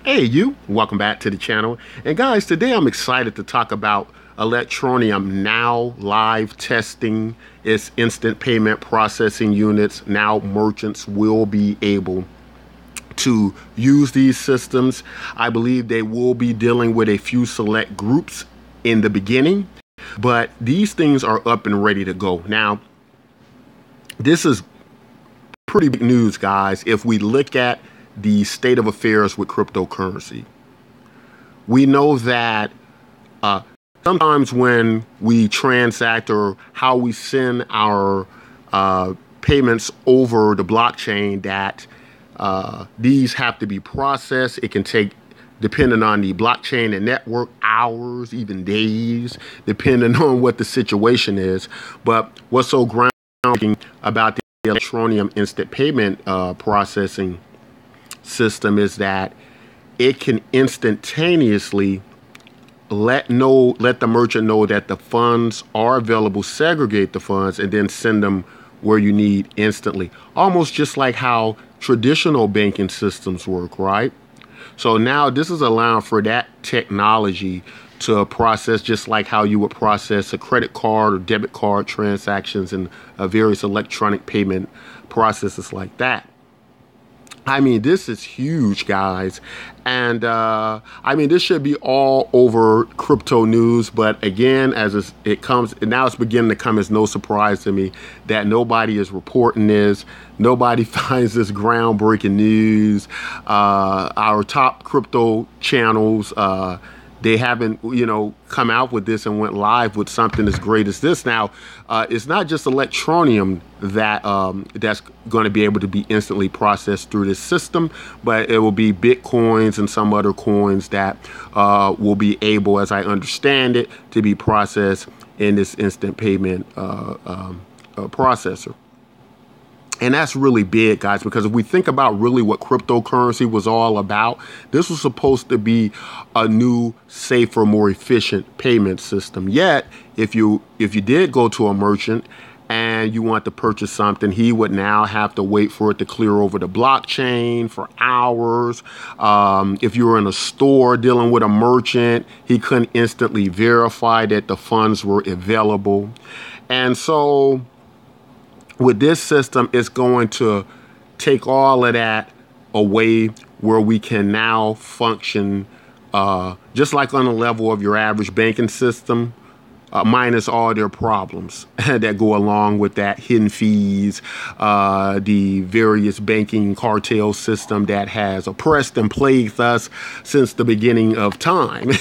Hey, you, welcome back to the channel. And guys, today I'm excited to talk about Electroneum now live testing its instant payment processing units. Now merchants will be able to use these systems. I believe they will be dealing with a few select groups in the beginning, but these things are up and ready to go. Now, this is pretty big news, guys, if we look at the state of affairs with cryptocurrency. We know that sometimes when we transact or how we send our payments over the blockchain, that these have to be processed. It can take, depending on the blockchain and network, hours, even days, depending on what the situation is. But what's so groundbreaking about the Electroneum instant payment processing system is that it can instantaneously let the merchant know that the funds are available, segregate the funds, and then send them where you need instantly. Almost just like how traditional banking systems work, right? So now this is allowing for that technology to process just like how you would process a credit card or debit card transactions and various electronic payment processes like that. I mean, this is huge, guys. And I mean, this should be all over crypto news. But again, as it comes, now it's beginning to come as no surprise to me that nobody is reporting this. Nobody finds this groundbreaking news. Our top crypto channels, they haven't, come out with this and went live with something as great as this. Now, it's not just Electroneum that's going to be able to be instantly processed through this system, but it will be Bitcoins and some other coins that will be able, as I understand it, to be processed in this instant payment processor. And that's really big, guys, because if we think about really what cryptocurrency was all about, this was supposed to be a new, safer, more efficient payment system. Yet, if you did go to a merchant and you want to purchase something, he would now have to wait for it to clear over the blockchain for hours. If you were in a store dealing with a merchant, he couldn't instantly verify that the funds were available. And so with this system, it's going to take all of that away, where we can now function just like on the level of your average banking system, minus all their problems that go along with that, hidden fees, the various banking cartel system that has oppressed and plagued us since the beginning of time.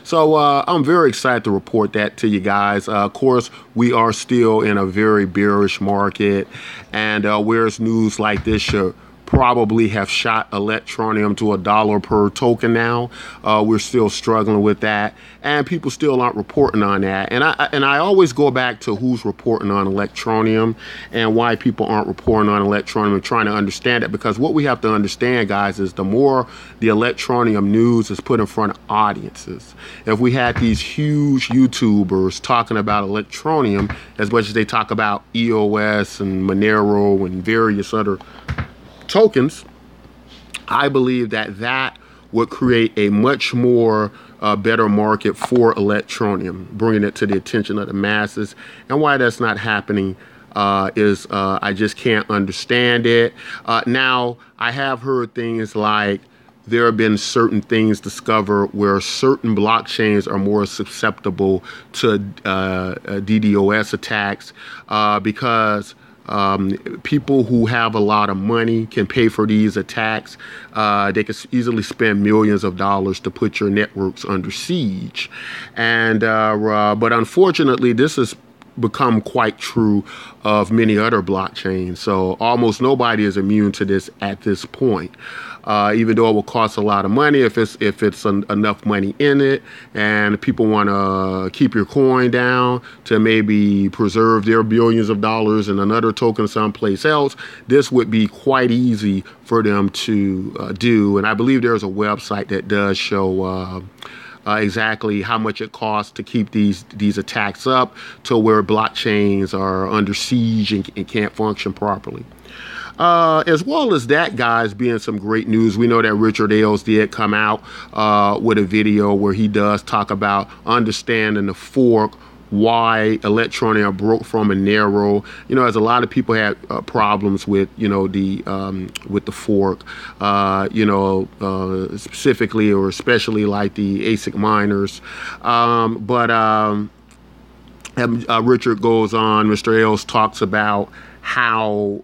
So I'm very excited to report that to you guys. Of course, we are still in a very bearish market, and whereas news like this should probably have shot Electroneum to $1 per token now. We're still struggling with that, and people still aren't reporting on that. And I always go back to who's reporting on Electroneum and why people aren't reporting on Electroneum and trying to understand it. Because what we have to understand, guys, is the more the Electroneum news is put in front of audiences. If we had these huge YouTubers talking about Electroneum as much as they talk about EOS and Monero and various other tokens, I believe that would create a much more better market for Electroneum, bringing it to the attention of the masses. And why that's not happening is I just can't understand it. Now, I have heard things like there have been certain things discovered where certain blockchains are more susceptible to DDoS attacks because people who have a lot of money can pay for these attacks. They can easily spend millions of dollars to put your networks under siege. And but unfortunately, this has become quite true of many other blockchains. So almost nobody is immune to this at this point. Even though it will cost a lot of money, if it's enough money in it, and people want to keep your coin down to maybe preserve their billions of dollars in another token someplace else, this would be quite easy for them to do. And I believe there's a website that does show exactly how much it costs to keep these attacks up to where blockchains are under siege and can't function properly. As well as that, guys, being some great news. We know that Richard Ailes did come out with a video where he does talk about understanding the fork, why Electroneum broke from Monero. As a lot of people had problems with, with the fork, specifically or especially like the ASIC miners. Richard goes on, Mr. Ailes talks about how,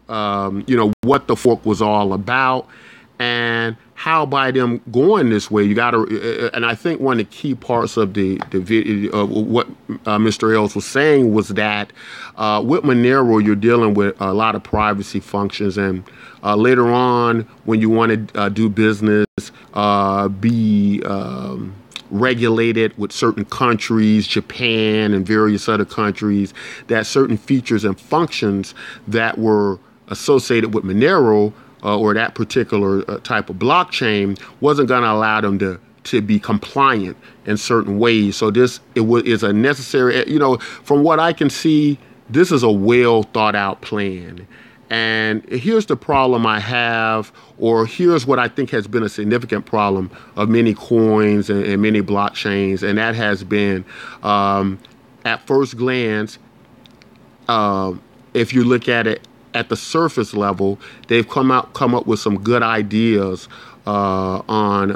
what the fork was all about, and how by them going this way, you got to, and I think one of the key parts of the video, what Mr. Ailes was saying was that with Monero, you're dealing with a lot of privacy functions, and later on, when you want to do business, be regulated with certain countries, Japan and various other countries, that certain features and functions that were associated with Monero or that particular type of blockchain wasn't going to allow them to be compliant in certain ways. So is a necessary, from what I can see, this is a well thought out plan. And here's the problem I have, or here's what I think has been a significant problem of many coins and many blockchains, and that has been, at first glance, if you look at it at the surface level, they've come up with some good ideas on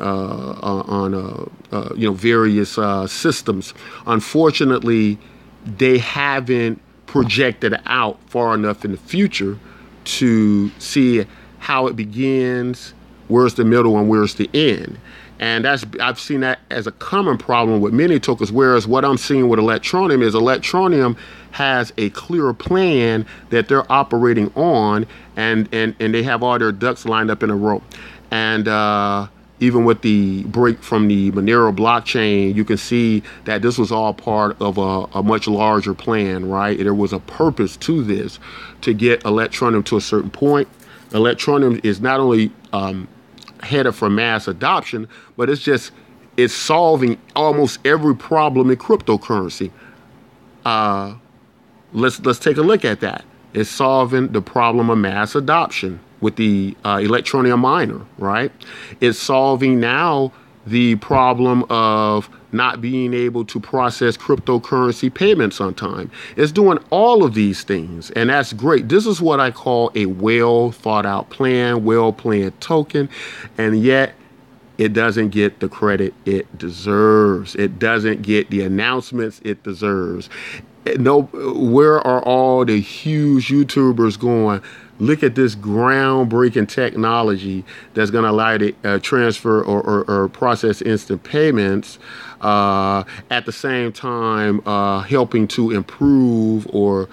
various systems. Unfortunately, they haven't projected out far enough in the future to see how it begins, where's the middle, and where's the end. And I've seen that as a common problem with many tokens, whereas what I'm seeing with Electroneum is Electroneum has a clear plan that they're operating on, and they have all their ducks lined up in a row. And even with the break from the Monero blockchain, you can see that this was all part of a much larger plan, right? There was a purpose to this, to get Electroneum to a certain point. Electroneum is not only headed for mass adoption, but it's solving almost every problem in cryptocurrency. Let's take a look at that. It's solving the problem of mass adoption with the Electroneum miner, right? It's solving now the problem of not being able to process cryptocurrency payments on time. It's doing all of these things, and that's great. This is what I call a well thought out plan, well planned token, and yet it doesn't get the credit it deserves. It doesn't get the announcements it deserves. No, where are all the huge YouTubers going? Look at this groundbreaking technology that's going to allow you to transfer or process instant payments, at the same time helping to improve or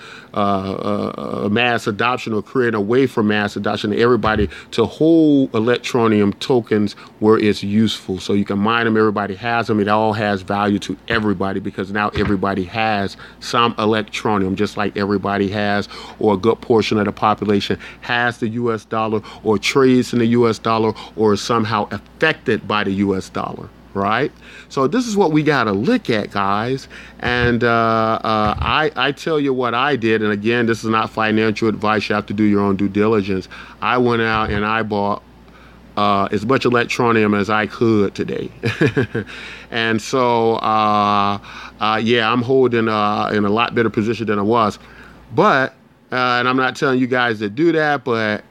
mass adoption, or create a way for mass adoption, everybody to hold Electroneum tokens where it's useful. So you can mine them, everybody has them, it all has value to everybody, because now everybody has some Electroneum, just like everybody has, or a good portion of the population has the US dollar, or trades in the US dollar, or is somehow affected by the US dollar. Right? So this is what we got to look at, guys. And I tell you what I did. And again, this is not financial advice. You have to do your own due diligence. I went out and I bought as much Electroneum as I could today. And so, yeah, I'm holding in a lot better position than I was. But, and I'm not telling you guys to do that, but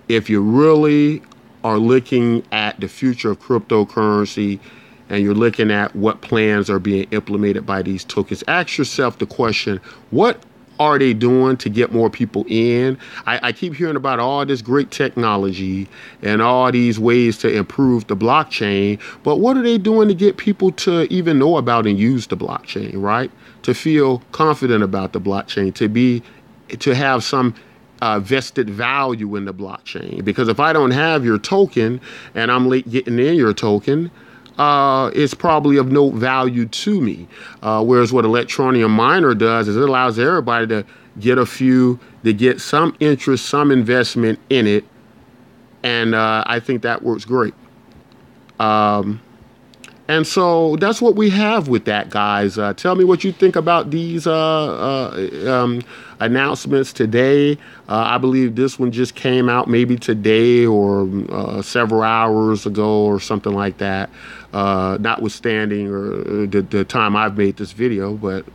if you really are looking at the future of cryptocurrency and you're looking at what plans are being implemented by these tokens, ask yourself the question, what are they doing to get more people in? I keep hearing about all this great technology and all these ways to improve the blockchain, but what are they doing to get people to even know about and use the blockchain, right? To feel confident about the blockchain, to have some vested value in the blockchain. Because if I don't have your token and I'm late getting in your token, it's probably of no value to me. Whereas what Electroneum miner does is it allows everybody to get some interest, some investment in it. And I think that works great. And so that's what we have with that, guys. Tell me what you think about these announcements today. I believe this one just came out maybe today or several hours ago or something like that, notwithstanding the time I've made this video. But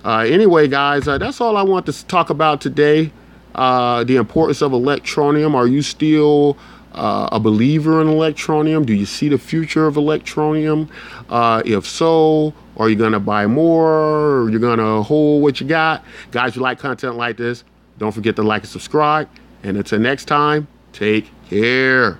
anyway, guys, that's all I want to talk about today. The importance of Electroneum. Are you still a believer in Electroneum? Do you see the future of Electroneum? If so, are you going to buy more? Or are you going to hold what you got? Guys, you like content like this, don't forget to like and subscribe. And until next time, take care.